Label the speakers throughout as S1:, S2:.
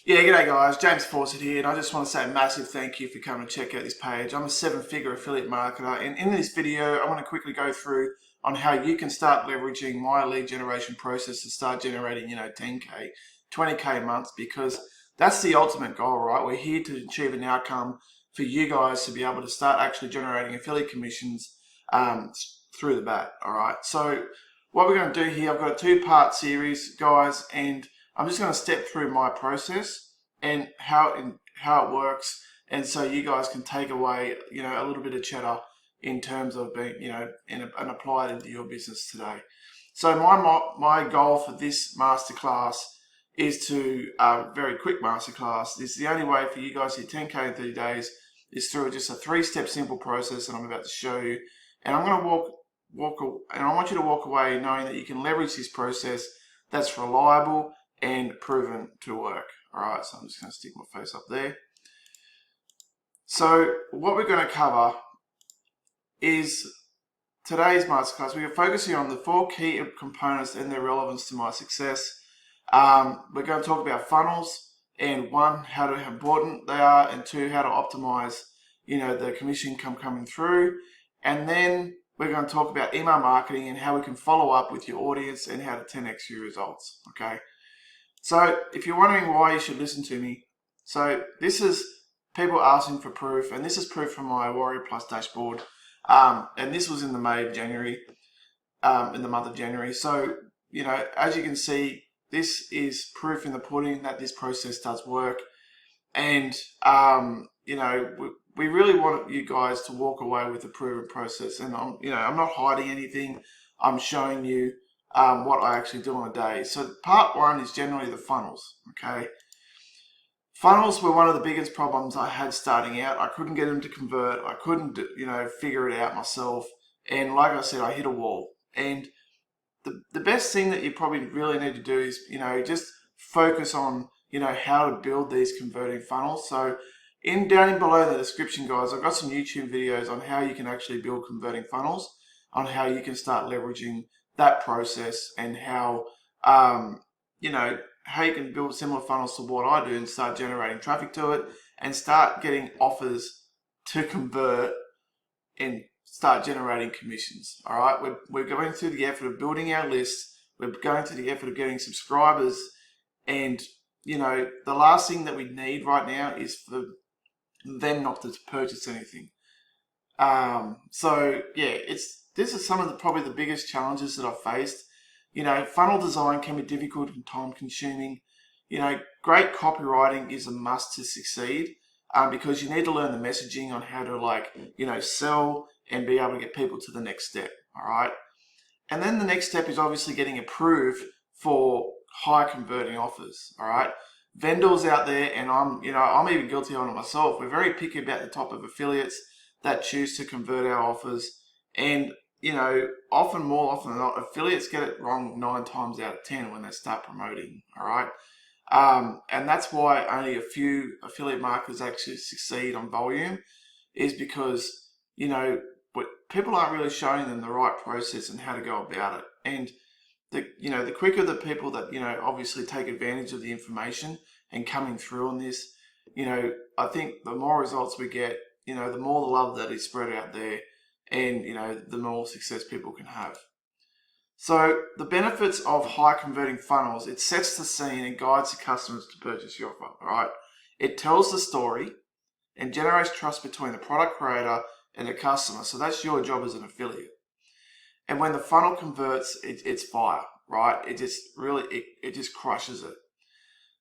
S1: Yeah, g'day guys, James Fawcett here, and I just want to say a massive thank you for coming to check out this page. I'm a 7-figure affiliate marketer, and in this video I want to quickly go through on how you can start leveraging my lead generation process to start generating, 10K, 20K a month, because that's the ultimate goal, right? We're here to achieve an outcome for you guys to be able to start actually generating affiliate commissions through the bat, all right? So what we're going to do here, I've got a two-part series, guys, and I'm just going to step through my process and how it works, and so you guys can take away, a little bit of cheddar in terms of being, and apply it into your business today. So my goal for this masterclass is to very quick masterclass. This is the only way for you guys to hit 10K in 30 days is through just a 3-step simple process that I'm about to show you, and I'm going to and I want you to walk away knowing that you can leverage this process that's reliable and proven to work. All right, so I'm just going to stick my face up there. So what we're going to cover is today's masterclass. We're focusing on the 4 key components and their relevance to my success. We're going to talk about funnels, and how important they are, and 2, how to optimize, the commission income coming through, and then we're going to talk about email marketing and how we can follow up with your audience and how to 10x your results. Okay. So if you're wondering why you should listen to me, so this is people asking for proof, and this is proof from my Warrior Plus dashboard, and this was in the month of January. So, as you can see, this is proof in the pudding that this process does work, and, we really want you guys to walk away with a proven process, and I'm not hiding anything. I'm showing you what I actually do on a day. So part 1 is generally the funnels, okay? Funnels were one of the biggest problems I had starting out. I couldn't get them to convert. I couldn't, figure it out myself. And like I said, I hit a wall. And the best thing that you probably really need to do is, just focus on, how to build these converting funnels. So down below in the description, guys, I've got some YouTube videos on how you can actually build converting funnels, on how you can start leveraging that process, and how how you can build similar funnels to what I do and start generating traffic to it and start getting offers to convert and start generating commissions. All right, we're going through the effort of building our list. We're going through the effort of getting subscribers, and the last thing that we need right now is for them not to purchase anything. So yeah, this is some of probably the biggest challenges that I've faced. Funnel design can be difficult and time consuming. Great copywriting is a must to succeed, because you need to learn the messaging on how to sell and be able to get people to the next step. All right. And then the next step is obviously getting approved for high converting offers. All right. Vendors out there, and I'm even guilty of it myself. We're very picky about the type of affiliates that choose to convert our offers, and more often than not, affiliates get it wrong 9 times out of 10 when they start promoting. All right, and that's why only a few affiliate marketers actually succeed on volume, is because people aren't really showing them the right process and how to go about it. And the quicker the people that obviously take advantage of the information and coming through on this, I think the more results we get, the more the love that is spread out there, and the more success people can have. So the benefits of high converting funnels: it sets the scene and guides the customers to purchase your offer. All right, it tells the story and generates trust between the product creator and the customer. So that's your job as an affiliate. And when the funnel converts, it's fire, right? It just crushes it.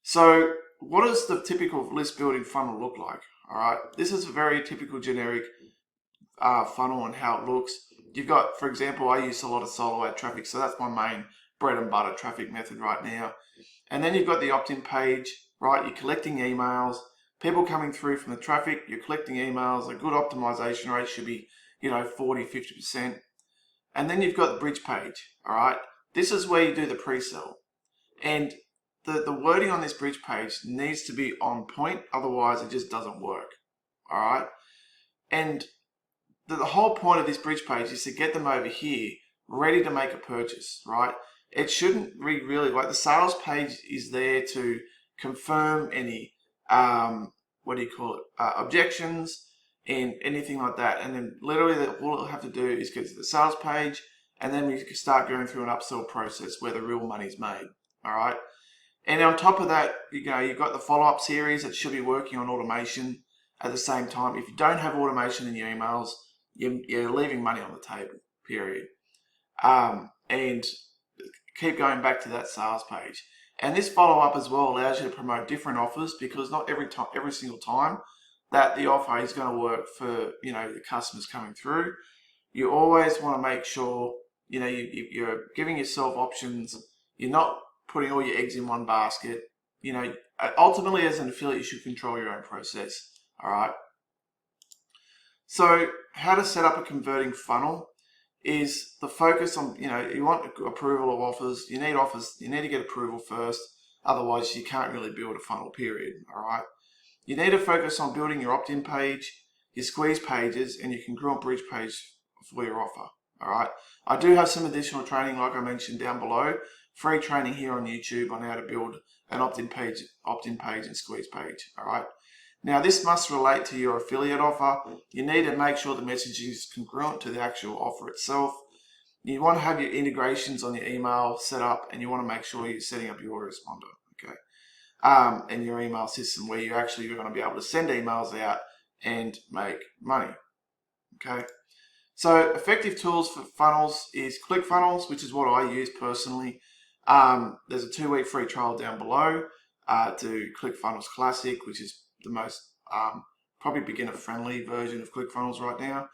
S1: So what does the typical list building funnel look like? All right, this is a very typical generic funnel and how it looks. You've got, for example, I use a lot of solo ad traffic, so that's my main bread and butter traffic method right now. And then you've got the opt-in page, right? You're collecting emails, people coming through from the traffic, you're collecting emails. A good optimization rate should be 40-50%. And then you've got the bridge page. All right, this is where you do the pre-sell, and the wording on this bridge page needs to be on point, otherwise it just doesn't work. All right, and the whole point of this bridge page is to get them over here ready to make a purchase, right? It shouldn't be really, like, the sales page is there to confirm any, what do you call it, objections, and anything like that. And then literally all it'll have to do is get to the sales page, and then we can start going through an upsell process where the real money's made. All right. And on top of that, you've got the follow-up series that should be working on automation at the same time. If you don't have automation in your emails, you're leaving money on the table, period. And keep going back to that sales page. And this follow-up as well allows you to promote different offers, because not every single time that the offer is going to work for the customers coming through. You always want to make sure you're giving yourself options. You're not putting all your eggs in one basket. Ultimately, as an affiliate, you should control your own process. All right. So how to set up a converting funnel is the focus on, you want approval of offers. You need offers. You need to get approval first. Otherwise, you can't really build a funnel, period. All right. You need to focus on building your opt-in page, your squeeze pages, and your congruent bridge page for your offer. All right. I do have some additional training, like I mentioned down below, free training here on YouTube on how to build an opt-in page and squeeze page. All right. Now, this must relate to your affiliate offer. You need to make sure the message is congruent to the actual offer itself. You want to have your integrations on your email set up, and you want to make sure you're setting up your autoresponder, okay? And your email system where you're going to be able to send emails out and make money, okay? So effective tools for funnels is ClickFunnels, which is what I use personally. There's a 2-week free trial down below to ClickFunnels Classic, which is the most probably beginner-friendly version of ClickFunnels right now.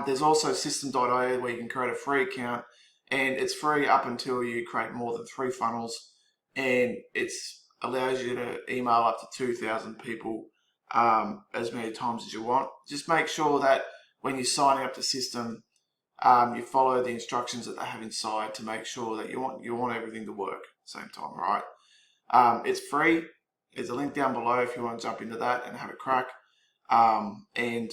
S1: There's also System.io where you can create a free account, and it's free up until you create more than 3 funnels, and it allows you to email up to 2,000 people as many times as you want. Just make sure that when you're signing up to System, you follow the instructions that they have inside to make sure that you want everything to work at the same time, right? It's free. There's a link down below if you want to jump into that and have a crack. And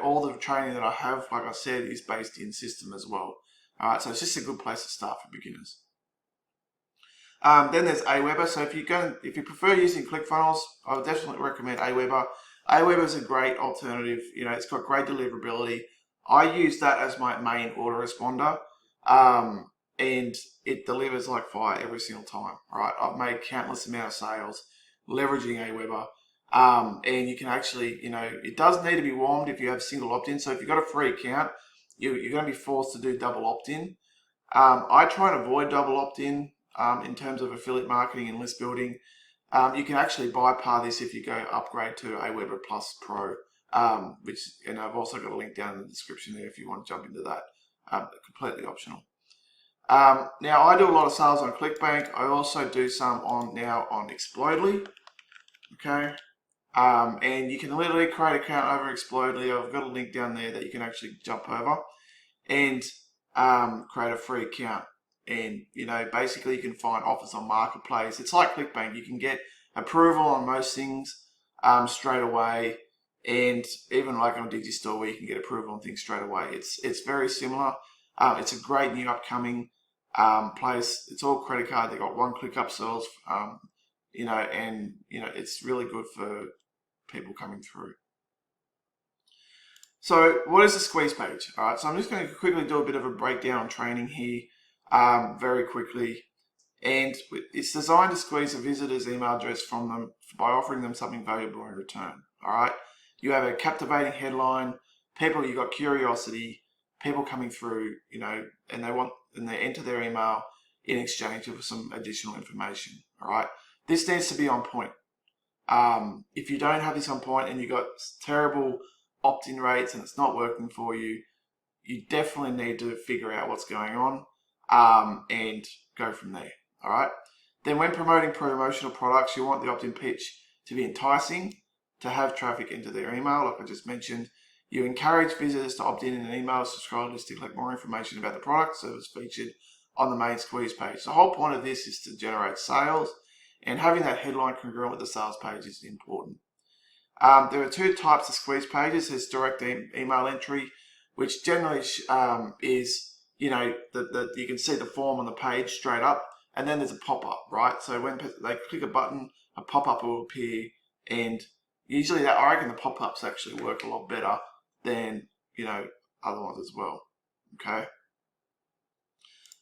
S1: all the training that I have, like I said, is based in System as well. All right, so it's just a good place to start for beginners. Then there's Aweber. So if you prefer using ClickFunnels, I would definitely recommend Aweber. Aweber is a great alternative. It's got great deliverability. I use that as my main autoresponder, and it delivers like fire every single time. Right, I've made countless amount of sales leveraging Aweber, and you can actually, it does need to be warmed if you have single opt-in. So if you've got a free account, you're going to be forced to do double opt-in. I try and avoid double opt-in in terms of affiliate marketing and list building. You can actually bypass this if you go upgrade to Aweber Plus Pro, and I've also got a link down in the description there if you want to jump into that. Completely optional. Now, I do a lot of sales on ClickBank. I also do some on Explodely, okay? And you can literally create an account over Explodely. I've got a link down there that you can actually jump over and create a free account. And, basically you can find offers on Marketplace. It's like ClickBank. You can get approval on most things straight away. And even like on Digistore where you can get approval on things straight away. It's very similar. It's a great new upcoming place. It's all credit card. They got one-click upsells, and it's really good for people coming through. So what is the squeeze page? All right, so I'm just going to quickly do a bit of a breakdown on training here, very quickly. And it's designed to squeeze a visitor's email address from them by offering them something valuable in return. All right, you have a captivating headline. You got curiosity. People coming through, and they enter their email in exchange for some additional information. All right, this needs to be on point. If you don't have this on point and you got terrible opt-in rates and it's not working for you, you definitely need to figure out what's going on and go from there. All right. Then when promoting promotional products, you want the opt-in pitch to be enticing, to have traffic into their email, like I just mentioned. You encourage visitors to opt in an email subscribe list to collect more information about the product service featured on the main squeeze page. The whole point of this is to generate sales, and having that headline congruent with the sales page is important. There are 2 types of squeeze pages. There's direct email entry, which generally is, you can see the form on the page straight up, and then there's a pop-up, right? So when they click a button a pop-up will appear, and usually that, I reckon the pop-ups actually work a lot better than, other ones as well. Okay.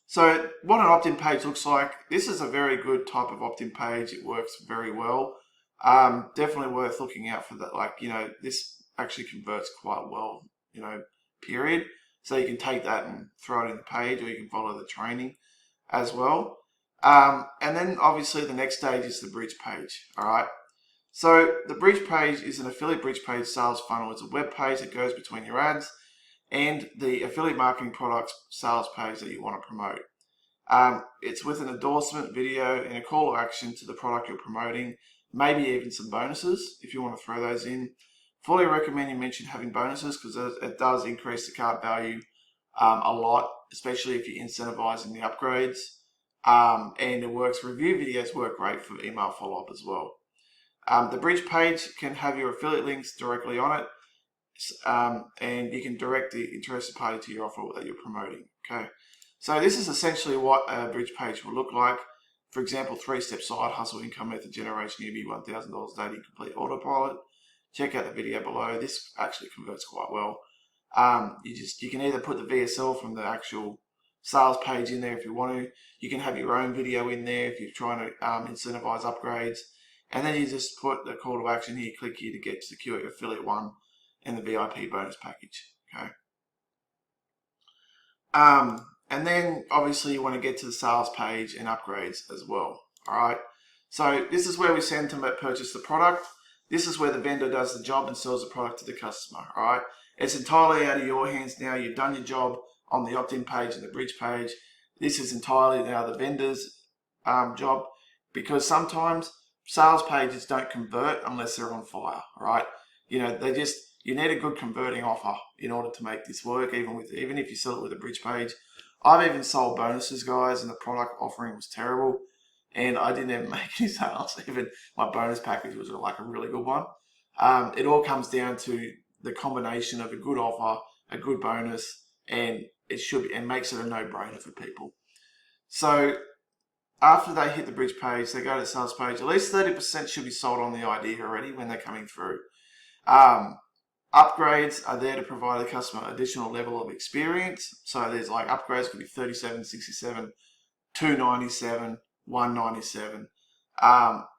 S1: So what an opt-in page looks like, this is a very good type of opt-in page. It works very well. Definitely worth looking out for that. Like, this actually converts quite well, period. So you can take that and throw it in the page, or you can follow the training as well. And then obviously the next stage is the bridge page. All right. So the bridge page is an affiliate bridge page sales funnel. It's a web page that goes between your ads and the affiliate marketing products sales page that you want to promote. It's with an endorsement video and a call to action to the product you're promoting, maybe even some bonuses if you want to throw those in. Fully recommend you mention having bonuses, because it does increase the cart value a lot, especially if you're incentivizing the upgrades. And it works. Review videos work great for email follow-up as well. The bridge page can have your affiliate links directly on it, and you can direct the interested party to your offer that you're promoting. Okay, so this is essentially what a bridge page will look like. For example, 3-step side hustle income method generation, UB $1,000 daily complete autopilot. Check out the video below. This actually converts quite well. You can either put the VSL from the actual sales page in there if you want to. You can have your own video in there if you're trying to incentivize upgrades. And then you just put the call to action here, click here to get to secure your affiliate one and the VIP bonus package. Okay. And then obviously you want to get to the sales page and upgrades as well. All right. So this is where we send them to purchase the product. This is where the vendor does the job and sells the product to the customer. All right. It's entirely out of your hands now. You've done your job on the opt-in page and the bridge page. This is entirely now the vendor's job, because sometimes sales pages don't convert unless they're on fire. All right. You need a good converting offer in order to make this work, even if you sell it with a bridge page. I've even sold bonuses, guys, and the product offering was terrible, and I didn't even make any sales. Even my bonus package was like a really good one. It all comes down to the combination of a good offer, a good bonus, and makes it a no-brainer for people. So after they hit the bridge page, they go to the sales page. At least 30% should be sold on the idea already when they're coming through. Upgrades are there to provide the customer additional level of experience. So there's like upgrades could be 37, 67, 297, 197,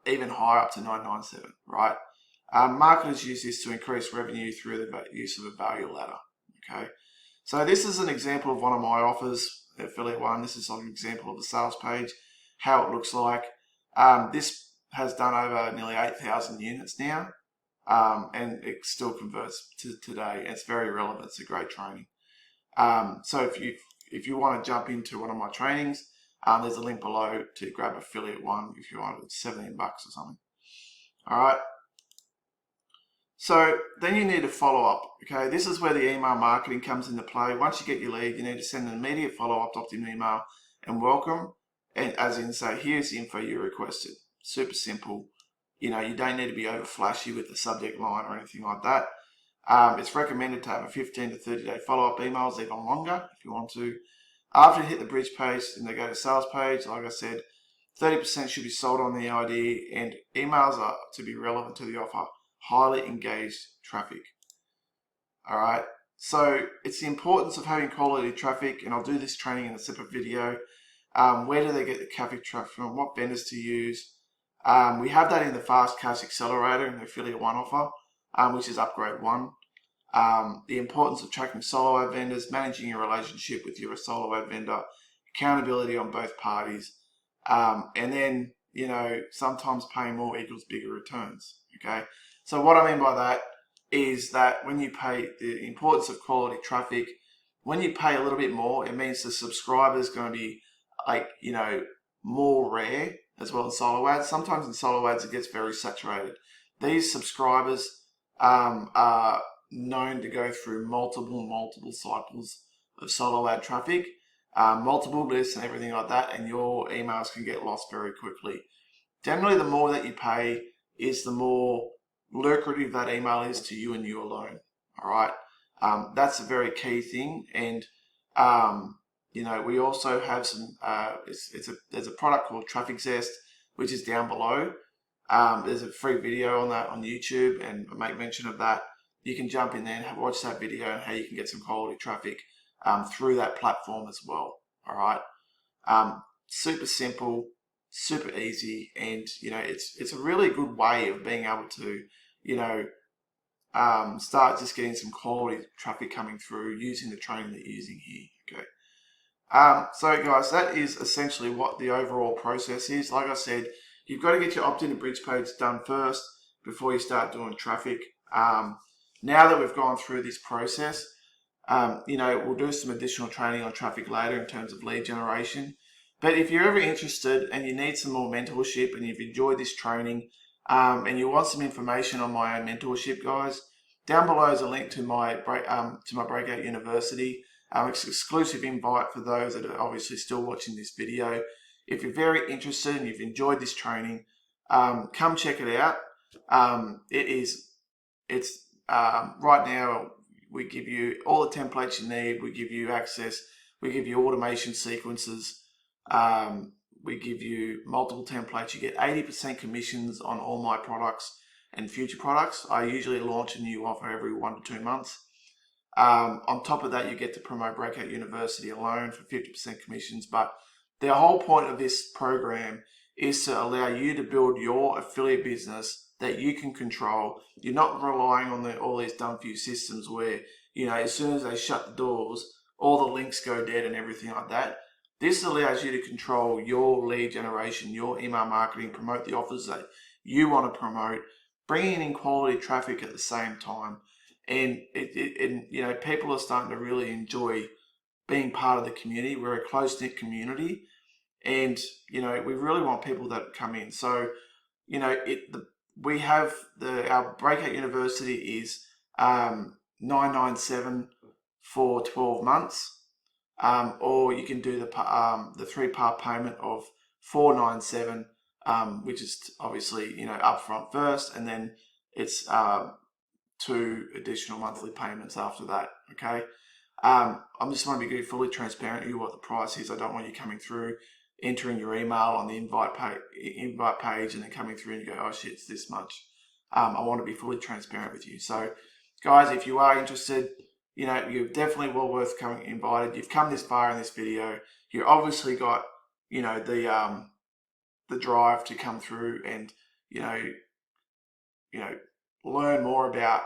S1: even higher up to 997, right? Marketers use this to increase revenue through the use of a value ladder. Okay, so this is an example of one of my offers, affiliate one. This is an example of the sales page, how it looks like. This has done over nearly 8,000 units now. And it still converts to today. It's very relevant. It's a great training. So if you want to jump into one of my trainings, there's a link below to grab affiliate one if you want. It's $17 or something. All right. So then you need a follow up. Okay, this is where the email marketing comes into play. Once you get your lead, you need to send an immediate follow up opt-in email and welcome, and as in say, here's the info you requested. Super simple. You don't need to be over flashy with the subject line or anything like that. It's recommended to have a 15 to 30 day follow-up emails, even longer if you want to. After you hit the bridge page and they go to sales page, like I said, 30% should be sold on the idea, and emails are to be relevant to the offer, highly engaged traffic. All right. So it's the importance of having quality traffic, and I'll do this training in a separate video. Where do they get the traffic from? What vendors to use? We have that in the Fast Cash Accelerator in the Affiliate One offer, which is Upgrade One. The importance of tracking solo ad vendors, managing your relationship with your solo ad vendor, accountability on both parties, and then sometimes paying more equals bigger returns. Okay, so what I mean by that is that when you pay, the importance of quality traffic, when you pay a little bit more, it means the subscriber is going to be more rare as well in solo ads. Sometimes in solo ads it gets very saturated. These subscribers are known to go through multiple cycles of solo ad traffic, multiple lists and everything like that, and your emails can get lost very quickly. Generally, the more that you pay is the more lucrative that email is to you and you alone. All right, that's a very key thing. And we also have some. There's a product called Traffic Zest, which is down below. There's a free video on that on YouTube, and I make mention of that. You can jump in there and watch that video and how you can get some quality traffic through that platform as well. All right, super simple, super easy, and it's a really good way of being able to start just getting some quality traffic coming through using the training that you're using here. Okay. So guys, that is essentially what the overall process is. Like I said, you've got to get your opt-in and bridge page done first before you start doing traffic. Now that we've gone through this process, we'll do some additional training on traffic later in terms of lead generation. But if you're ever interested and you need some more mentorship and you've enjoyed this training and you want some information on my own mentorship, guys, down below is a link to my Breakout University. It's an exclusive invite for those that are obviously still watching this video. If you're very interested and you've enjoyed this training, come check it out. It's right now we give you all the templates you need. We give you access. We give you automation sequences. We give you multiple templates. You get 80% commissions on all my products and future products. I usually launch a new offer every 1 to 2 months. On top of that, you get to promote Breakout University alone for 50% commissions. But the whole point of this program is to allow you to build your affiliate business that you can control. You're not relying on all these done for you systems where, as soon as they shut the doors, all the links go dead and everything like that. This allows you to control your lead generation, your email marketing, promote the offers that you want to promote, bringing in quality traffic at the same time. And people are starting to really enjoy being part of the community. We're a close-knit community, and we really want people that come in. So we have our Breakout University is $997 for 12 months, or you can do the 3-part payment of $497, which is obviously upfront first, and then it's 2 additional monthly payments after that. Okay. I just want to be fully transparent with you what the price is. I don't want you coming through, entering your email on the invite page and then coming through and you go, oh shit, it's this much. I want to be fully transparent with you. So guys, if you are interested, you're definitely well worth coming invited. You've come this far in this video. You obviously got, the drive to come through and, learn more about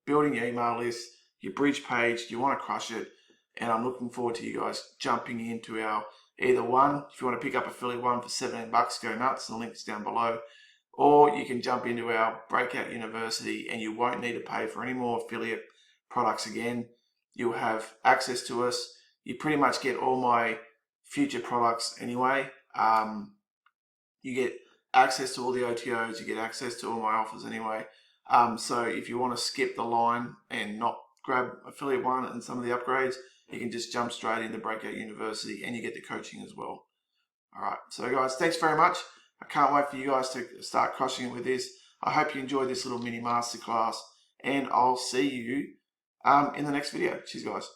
S1: building your email list, your bridge page. You want to crush it. And I'm looking forward to you guys jumping into our either one. If you want to pick up affiliate one for $17, go nuts. The link's down below. Or you can jump into our Breakout University and you won't need to pay for any more affiliate products again. You'll have access to us. You pretty much get all my future products anyway. You get access to all the OTOs. You get access to all my offers anyway. So if you want to skip the line and not grab affiliate one and some of the upgrades, you can just jump straight into Breakout University and you get the coaching as well. All right. So guys, thanks very much. I can't wait for you guys to start crushing it with this. I hope you enjoyed this little mini masterclass, and I'll see you in the next video. Cheers, guys.